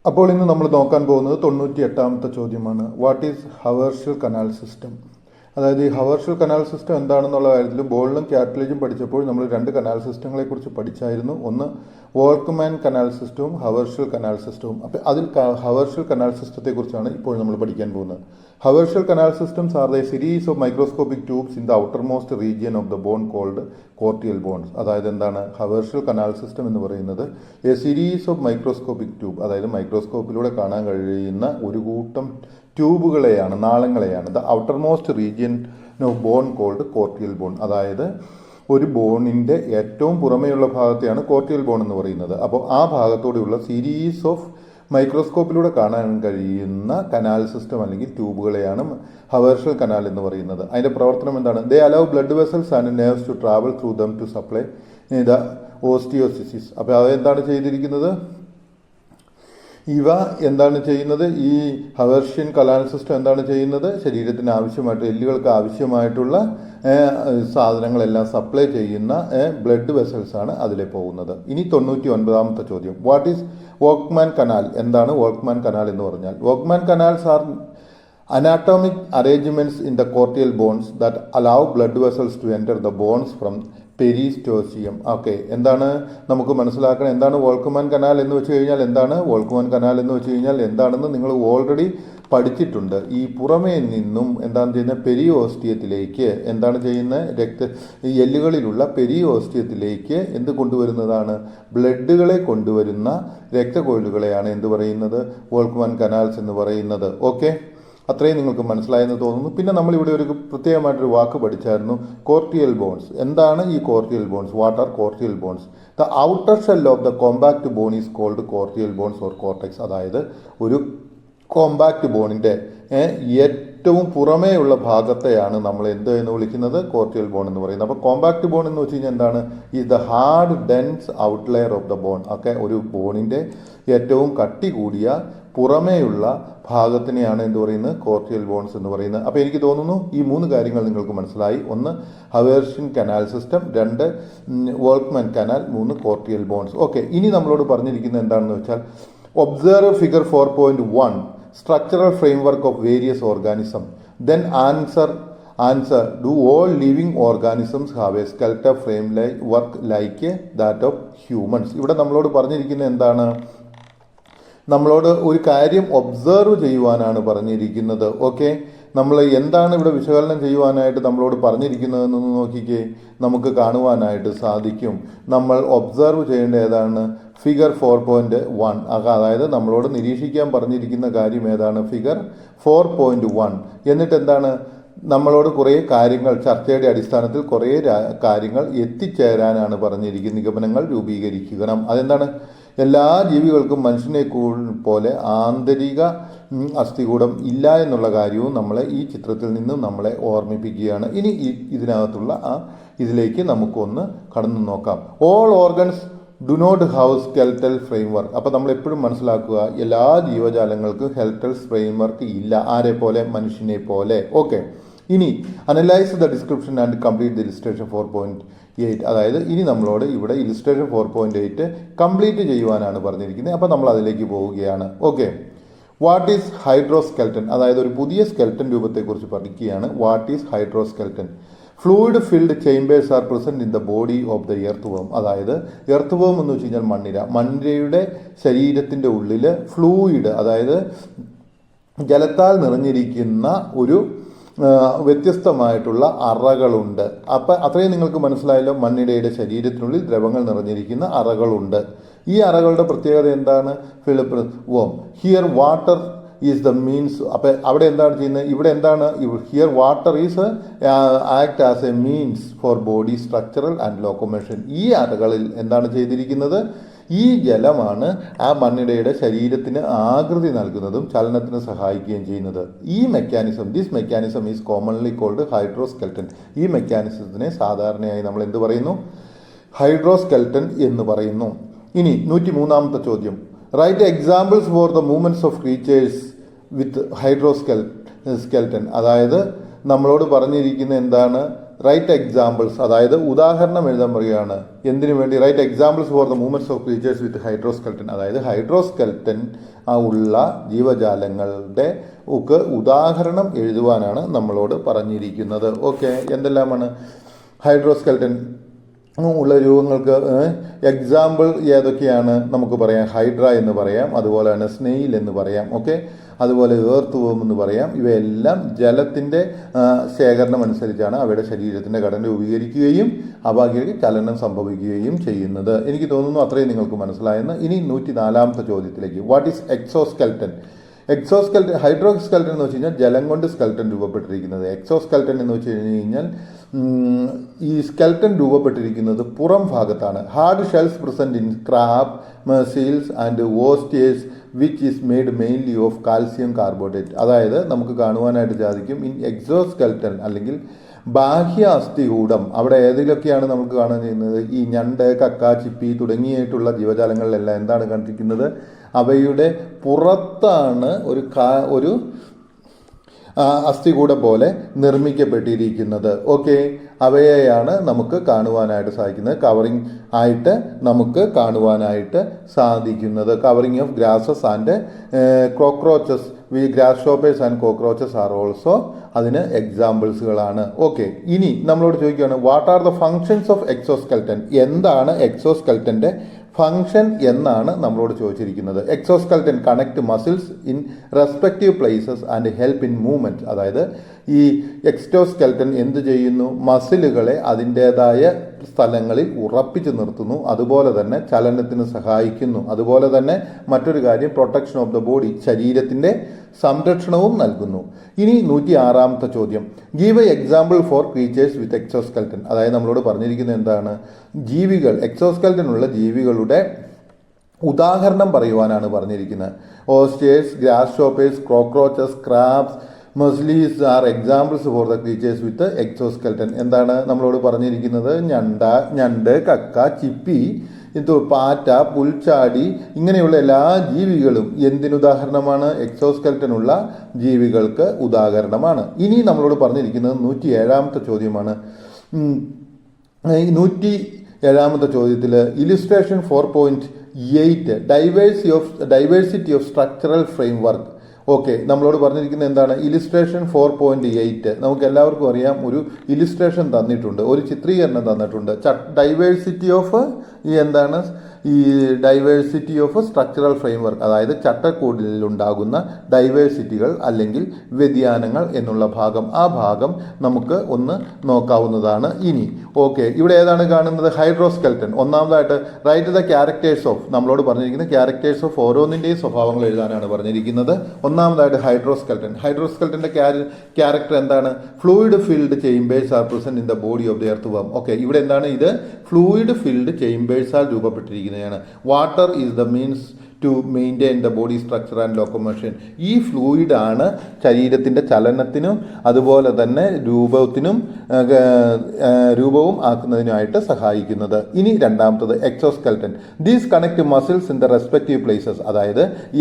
അപ്പോൾ ഇന്ന് നമ്മൾ നോക്കാൻ പോകുന്നത് 98ാമത്തെ ചോദ്യമാണ്. What is Haversian canal system? അതായത് ഈ ഹവേർഷ്യൽ കനാൽ സിസ്റ്റം എന്താണെന്നുള്ള കാര്യത്തിൽ ബോളിലും കാറ്റ്ലേജും പഠിച്ചപ്പോൾ നമ്മൾ രണ്ട് കനാൽ സിസ്റ്റങ്ങളെ കുറിച്ച് പഠിച്ചായിരുന്നു. ഒന്ന് വോൾക്ക്മാൻ കനാൽ സിസ്റ്റവും ഹവേർഷ്യൽ കനാൽ സിസ്റ്റവും. അപ്പോൾ അതിൽ ഹവേർഷ്യൽ കനാൽ സിസ്റ്റത്തെ കുറിച്ചാണ് ഇപ്പോൾ നമ്മൾ പഠിക്കാൻ പോകുന്നത്. Haversian canal systems are the series of microscopic tubes in the outermost region of the bone called cortical bones. അതായത് എന്താണ് ഹവേർഷ്യൽ കനാൽ സിസ്റ്റം എന്ന് പറയുന്നത്? A series of microscopic tube, അതായത് മൈക്രോസ്കോപ്പിലൂടെ കാണാൻ കഴിയുന്ന ഒരു കൂട്ടം ട്യൂബുകളെയാണ്, നാളങ്ങളെയാണ് the outermost region of bone called cortical bone. അതായത് ഒരു ബോണിൻ്റെ ഏറ്റവും പുറമേയുള്ള ഭാഗത്തെയാണ് കോർട്ടിയൽ ബോൺ എന്ന് പറയുന്നത്. അപ്പോൾ ആ ഭാഗത്തോടെയുള്ള സീരീസ് ഓഫ് മൈക്രോസ്കോപ്പിലൂടെ കാണാൻ കഴിയുന്ന കനാൽ സിസ്റ്റം അല്ലെങ്കിൽ ട്യൂബുകളെയാണ് ഹവേർഷ്യൽ കനാൽ എന്ന് പറയുന്നത്. അതിൻ്റെ പ്രവർത്തനം എന്താണ്? They allow blood vessels and nerves to travel through them to supply the osteocytes. അപ്പോൾ അത് എന്താണ് ചെയ്തിരിക്കുന്നത്? ഇവ എന്താണ് ചെയ്യുന്നത്? ഈ ഹവേർഷ്യൻ കനാൽ സിസ്റ്റം എന്താണ് ചെയ്യുന്നത്? ശരീരത്തിന് ആവശ്യമായിട്ട്, എല്ലുകൾക്ക് ആവശ്യമായിട്ടുള്ള സാധനങ്ങളെല്ലാം സപ്ലൈ ചെയ്യുന്ന ബ്ലഡ് വെസൽസ് ആണ് അതിലെ പോകുന്നത്. ഇനി 99ാമത്തെ ചോദ്യം, വാട്ട് ഈസ് വോൾക്ക്മാൻ കനാൽ? എന്താണ് വോൾക്ക്മാൻ കനാൽ എന്ന് പറഞ്ഞാൽ? Volkmann canals are anatomic arrangements in the cortical bones that allow blood vessels to enter the bones from periosteum. Okay, എന്താണ് നമുക്ക് മനസ്സിലാക്കണം? എന്താണ് വോൾക്ക്മാൻ കനാൽ എന്ന് വെച്ച് കഴിഞ്ഞാൽ? എന്താണ് വോൾക്ക്മാൻ കനാൽ എന്ന് വെച്ച് കഴിഞ്ഞാൽ എന്താണെന്ന് നിങ്ങൾ ഓൾറെഡി പഠിച്ചിട്ടുണ്ട്. ഈ പുറമേ നിന്നും എന്താണ് ചെയ്യുന്നത്? പെരിയോസ്റ്റിയത്തിലേക്ക് എന്താണ് ചെയ്യുന്നത്? ഈ എല്ലുകളിലുള്ള പെരിയോസ്റ്റിയത്തിലേക്ക് എന്ത് കൊണ്ടുവരുന്നതാണ്? ബ്ലഡുകളെ കൊണ്ടുവരുന്ന രക്തക്കൊഴലുകളെയാണ് എന്ത് പറയുന്നത്? വോൾക്ക്മാൻ കനാൽസ് എന്ന് പറയുന്നത്. ഓക്കെ, അത്രയും നിങ്ങൾക്ക് മനസ്സിലായെന്ന് തോന്നുന്നു. പിന്നെ നമ്മളിവിടെ ഒരു പ്രത്യേകമായിട്ടൊരു വാക്ക് പഠിച്ചായിരുന്നു, കോർട്ടിയൽ ബോൺസ്. എന്താണ് ഈ cortical bones? What are cortical bones? The outer shell of the compact bone is called cortical bones or cortex. അതായത് ഒരു കോമ്പാക്ട് ബോണിൻ്റെ ഏറ്റവും പുറമേയുള്ള ഭാഗത്തെയാണ് നമ്മൾ എന്ത് എന്ന് വിളിക്കുന്നത്? കോർട്ടിയൽ ബോൺ എന്ന് പറയുന്നത്. അപ്പോൾ കോമ്പാക്ട് ബോൺ എന്ന് വെച്ച് കഴിഞ്ഞാൽ എന്താണ്? Is the hard dense outer layer of the bone. ഒക്കെ ഒരു ബോണിൻ്റെ ഏറ്റവും കട്ടി കൂടിയ പുറമേയുള്ള ഭാഗത്തിനെയാണ് എന്ത് പറയുന്നത്? കോർട്ടിയൽ ബോൺസ് എന്ന് പറയുന്നത്. അപ്പോൾ എനിക്ക് തോന്നുന്നു ഈ മൂന്ന് കാര്യങ്ങൾ നിങ്ങൾക്ക് മനസ്സിലായി. ഒന്ന് ഹവേർഷ്യൻ കനാൽ സിസ്റ്റം, രണ്ട് വോൾക്ക്മാൻ കനാൽ, മൂന്ന് കോർട്ടിയൽ ബോൺസ്. ഓക്കെ, ഇനി നമ്മളോട് പറഞ്ഞിരിക്കുന്നത് എന്താണെന്ന് വെച്ചാൽ, observe figure 4.1 structural framework of various organisms. Then answer, do all living organisms have a skeletal framework like that of humans? ഇവിടെ നമ്മളോട് പറഞ്ഞിരിക്കുന്നത് എന്താണ്? നമ്മളോട് ഒരു കാര്യം ഒബ്സർവ് ചെയ്യുവാനാണ് പറഞ്ഞിരിക്കുന്നത്. ഓക്കെ, നമ്മൾ എന്താണ് ഇവിടെ വിശകലനം ചെയ്യുവാനായിട്ട് നമ്മളോട് പറഞ്ഞിരിക്കുന്നതെന്നൊന്ന് നോക്കിക്കേ, നമുക്ക് കാണുവാനായിട്ട് സാധിക്കും. നമ്മൾ ഒബ്സർവ് ചെയ്യേണ്ട ഏതാണ്? ഫിഗർ 4.1. അതായത് നമ്മളോട് നിരീക്ഷിക്കാൻ പറഞ്ഞിരിക്കുന്ന കാര്യം ഏതാണ്? ഫിഗർ 4.1. എന്നിട്ട് എന്താണ്? നമ്മളോട് കുറേ കാര്യങ്ങൾ, ചർച്ചയുടെ അടിസ്ഥാനത്തിൽ കുറേ കാര്യങ്ങൾ എത്തിച്ചേരാനാണ് പറഞ്ഞിരിക്കുന്നത്. നിഗമനങ്ങൾ രൂപീകരിക്കണം. അതെന്താണ്? എല്ലാ ജീവികൾക്കും മനുഷ്യനെ പോലെ ആന്തരിക അസ്ഥികൂടം ഇല്ല എന്നുള്ള കാര്യവും നമ്മളെ ഈ ചിത്രത്തിൽ നിന്നും നമ്മളെ ഓർമ്മിപ്പിക്കുകയാണ്. ഇനി ഇതിനകത്തുള്ള ഇതിലേക്ക് നമുക്കൊന്ന് കടന്നു നോക്കാം. All organs do not have skeletal framework. അപ്പോൾ നമ്മൾ എപ്പോഴും മനസ്സിലാക്കുക, എല്ലാ ജീവജാലങ്ങൾക്കും ഹെൽറ്റൽ ഫ്രെയിംവർക്ക് ഇല്ല. ആരെ പോലെ? മനുഷ്യനെ പോലെ. ഓക്കെ, ഇനി analyse the description and complete the illustration 4.8. അതായത് ഇനി നമ്മളോട് ഇവിടെ ഇലിസ്ട്രേഷൻ 4.8 കംപ്ലീറ്റ് ചെയ്യുവാനാണ് പറഞ്ഞിരിക്കുന്നത്. അപ്പോൾ നമ്മൾ അതിലേക്ക് പോവുകയാണ്. Okay, what is hydroskeleton? അതായത് ഒരു പുതിയ സ്കെൽട്ടൻ രൂപത്തെക്കുറിച്ച് പഠിക്കുകയാണ്. What is hydroskeleton? Fluid filled chambers are present in the body of the earthworm. അതായത് എർത്ത് വേം എന്ന് വെച്ച് കഴിഞ്ഞാൽ മണ്ണിരയുടെ ശരീരത്തിൻ്റെ ഉള്ളിൽ ഫ്ലൂയിഡ്, അതായത് ജലത്താൽ നിറഞ്ഞിരിക്കുന്ന ഒരു വ്യത്യസ്തമായിട്ടുള്ള അറകളുണ്ട്. അപ്പം അത്രയും നിങ്ങൾക്ക് മനസ്സിലായല്ലോ. മണ്ണിരയുടെ ശരീരത്തിനുള്ളിൽ ദ്രവങ്ങൾ നിറഞ്ഞിരിക്കുന്ന അറകളുണ്ട്. ഈ അറകളുടെ പ്രത്യേകത എന്താണ്? Where here water is the means. അപ്പം അവിടെ എന്താണ് ചെയ്യുന്നത്? ഇവിടെ എന്താണ്? Here water is act as a means for body structural and locomotion. ഈ അറകളിൽ എന്താണ് ചെയ്തിരിക്കുന്നത്? ഈ ജലമാണ് ആ മണ്ണിരയുടെ ശരീരത്തിന് ആകൃതി നൽകുന്നതും ചലനത്തിന് സഹായിക്കുകയും ചെയ്യുന്നത്. This mechanism is commonly called hydroskeleton. ഈ മെക്കാനിസത്തിനെ സാധാരണയായി നമ്മൾ എന്ത് പറയുന്നു? ഹൈഡ്രോസ്കെൽട്ടൻ എന്ന് പറയുന്നു. ഇനി 103ാമത്തെ ചോദ്യം, write examples for the movements of creatures with hydroskeleton. അതായത് നമ്മളോട് പറഞ്ഞിരിക്കുന്ന എന്താണ്? റൈറ്റ് എക്സാമ്പിൾസ്, അതായത് ഉദാഹരണം എഴുതാൻ പറയുകയാണ്. എന്തിനു വേണ്ടി? Write examples for the movements of creatures with hydroskeleton, അതായത് ഹൈഡ്രോസ്കെൽട്ടൻ ഉള്ള ജീവജാലങ്ങളുടെ ഒക്കെ ഉദാഹരണം എഴുതുവാനാണ് നമ്മളോട് പറഞ്ഞിരിക്കുന്നത്. ഓക്കെ, എന്തെല്ലാമാണ് ഹൈഡ്രോസ്കെൽട്ടൻ ഉള്ള രൂപങ്ങൾക്ക് എക്സാമ്പിൾ ഏതൊക്കെയാണ്? നമുക്ക് പറയാം ഹൈഡ്ര എന്ന് പറയാം, അതുപോലെ തന്നെ സ്നെയിൽ എന്ന് പറയാം. ഓക്കെ, അതുപോലെ ഏർത്ത് വേം എന്ന് പറയാം. ഇവയെല്ലാം ജലത്തിൻ്റെ ശേഖരണം അനുസരിച്ചാണ് അവയുടെ ശരീരത്തിൻ്റെ ഘടന രൂപീകരിക്കുകയും അവയ്ക്ക് ചലനം സംഭവിക്കുകയും ചെയ്യുന്നത്. എനിക്ക് തോന്നുന്നു അത്രയും നിങ്ങൾക്ക് മനസ്സിലായെന്ന്. ഇനി 104ാമത്തെ ചോദ്യത്തിലേക്ക്. What is exoskeleton? Exoskeleton, hydroskeleton എന്ന് വെച്ച് കഴിഞ്ഞാൽ ജലം കൊണ്ട് സ്കെൽട്ടൻ രൂപപ്പെട്ടിരിക്കുന്നത്. എക്സോസ്കെൽട്ടൻ എന്ന് വെച്ച് കഴിഞ്ഞാൽ ഈ സ്കെൽട്ടൻ രൂപപ്പെട്ടിരിക്കുന്നത് പുറം ഭാഗത്താണ്. Hard shells present in crab, seals and oysters which is made mainly of calcium carbonate. അതായത് നമുക്ക് കാണുവാനായിട്ട് സാധിക്കും ഇൻ എക്സോസ്കെൽട്ടൻ അല്ലെങ്കിൽ ബാഹ്യ അസ്ഥികൂടം. അവിടെ ഏതിലൊക്കെയാണ് നമുക്ക് കാണാൻ ചെയ്യുന്നത്? ഈ ഞണ്ട്, കക്ക, ചിപ്പി തുടങ്ങിയിട്ടുള്ള ജീവജാലങ്ങളിലെല്ലാം എന്താണ് കണ്ടിരിക്കുന്നത്? അവയുടെ പുറത്താണ് ഒരു അസ്ഥികൂടം പോലെ നിർമ്മിക്കപ്പെട്ടിരിക്കുന്നത്. ഓക്കെ, അവയെയാണ് നമുക്ക് കാണുവാനായിട്ട് സാധിക്കുന്നത്, കവറിങ് ആയിട്ട് നമുക്ക് കാണുവാനായിട്ട് സാധിക്കുന്നത്. Covering of grasses and cockroaches, grasshoppers and cockroaches are also അതിന് എക്സാമ്പിൾസുകളാണ്. ഓക്കെ, ഇനി നമ്മളോട് ചോദിക്കുകയാണ് what are the functions of exoskeleton? എന്താണ് എക്സോസ്കെൽട്ടൻ്റെ ഫങ്ഷൻ എന്നാണ് നമ്മളോട് ചോദിച്ചിരിക്കുന്നത്. Exoskeleton connect muscles in respective places and help in movement. അതായത് ഈ എക്സോസ്കെൽട്ടൻ എന്ത് ചെയ്യുന്നു? മസിലുകളെ അതിൻ്റേതായ സ്ഥലങ്ങളിൽ ഉറപ്പിച്ചു നിർത്തുന്നു, അതുപോലെ തന്നെ ചലനത്തിന് സഹായിക്കുന്നു. അതുപോലെ തന്നെ മറ്റൊരു കാര്യം പ്രൊട്ടക്ഷൻ ഓഫ് ദ ബോഡി, ശരീരത്തിൻ്റെ സംരക്ഷണവും നൽകുന്നു. ഇനി 106ാമത്തെ ചോദ്യം. Give a example for creatures with exoskeleton. അതായത് നമ്മളോട് പറഞ്ഞിരിക്കുന്നത് എന്താണ്? ജീവികൾ, എക്സോസ്കെൽട്ടൻ ഉള്ള ജീവികളുടെ ഉദാഹരണം പറയുവാനാണ് പറഞ്ഞിരിക്കുന്നത്. Oysters, grasshoppers, cockroaches, crabs, mussels are examples for the creatures with exoskeleton. എന്താണ് നമ്മളോട് പറഞ്ഞിരിക്കുന്നത്? ഞണ്ട്, കക്ക, ചിപ്പി, പാറ്റ, പുൽച്ചാടി ഇങ്ങനെയുള്ള എല്ലാ ജീവികളും എന്തിനുദാഹരണമാണ്? എക്സോസ്കെൽട്ടൻ ഉള്ള ജീവികൾക്ക് ഉദാഹരണമാണ്. ഇനി നമ്മളോട് പറഞ്ഞിരിക്കുന്നത് 107ാമത്തെ ചോദ്യമാണ്. 107ാമത്തെ ചോദ്യത്തിൽ illustration 4.8 diversity of structural framework. Okay, നമ്മളോട് പറഞ്ഞിരിക്കുന്നത് എന്താണ്? ഇല്ലുസ്ട്രേഷൻ 4.8. നമുക്ക് എല്ലാവർക്കും അറിയാം, ഒരു ഇല്ലുസ്ട്രേഷൻ തന്നിട്ടുണ്ട്, ഒരു ചിത്രീകരണം തന്നിട്ടുണ്ട്. ഡൈവേഴ്സിറ്റി ഓഫ് എന്താണ്? ഈ ഡൈവേഴ്സിറ്റി ഓഫ് സ്ട്രക്ചറൽ ഫ്രെയിംവർക്ക്, അതായത് ചട്ടക്കൂടിലുണ്ടാകുന്ന ഡൈവേഴ്സിറ്റികൾ അല്ലെങ്കിൽ വ്യതിയാനങ്ങൾ എന്നുള്ള ഭാഗം. ആ ഭാഗം നമുക്ക് ഒന്ന് നോക്കാവുന്നതാണ്. ഇനി ഓക്കെ, ഇവിടെ ഏതാണ് കാണുന്നത്? ഹൈഡ്രോസ്കെൽട്ടൻ. ഒന്നാമതായിട്ട് റൈറ്റ് ദ ക്യാരക്ടേഴ്സ് ഓഫ്, നമ്മളോട് പറഞ്ഞിരിക്കുന്നത് ക്യാരക്ടേഴ്സ് ഓഫ് ഓരോന്നിൻ്റെയും സ്വഭാവങ്ങൾ എഴുതാനാണ് പറഞ്ഞിരിക്കുന്നത്. ഒന്നാമതായിട്ട് ഹൈഡ്രോസ്കെൽട്ടൻ. ഹൈഡ്രോസ്കെൽട്ടൻ്റെ ക്യാരക്ടർ എന്താണ്? Fluid filled chambers are present in the body of the earthworm. Okay, ഇവിടെ എന്താണ്? ഇത് ഫ്ലൂയിഡ് ഫിൽഡ് ചേംബേഴ്സാൽ രൂപപ്പെട്ടിരിക്കുന്നത്. Water is the means to maintain the body structure and locomotion. ഈ ഫ്ലൂയിഡാണ് ശരീരത്തിൻ്റെ ചലനത്തിനും അതുപോലെ തന്നെ രൂപവും ആക്കുന്നതിനായിട്ട് സഹായിക്കുന്നത്. ഇനി രണ്ടാമത്തത് exoskeleton. These connect muscles in the respective places. അതായത് ഈ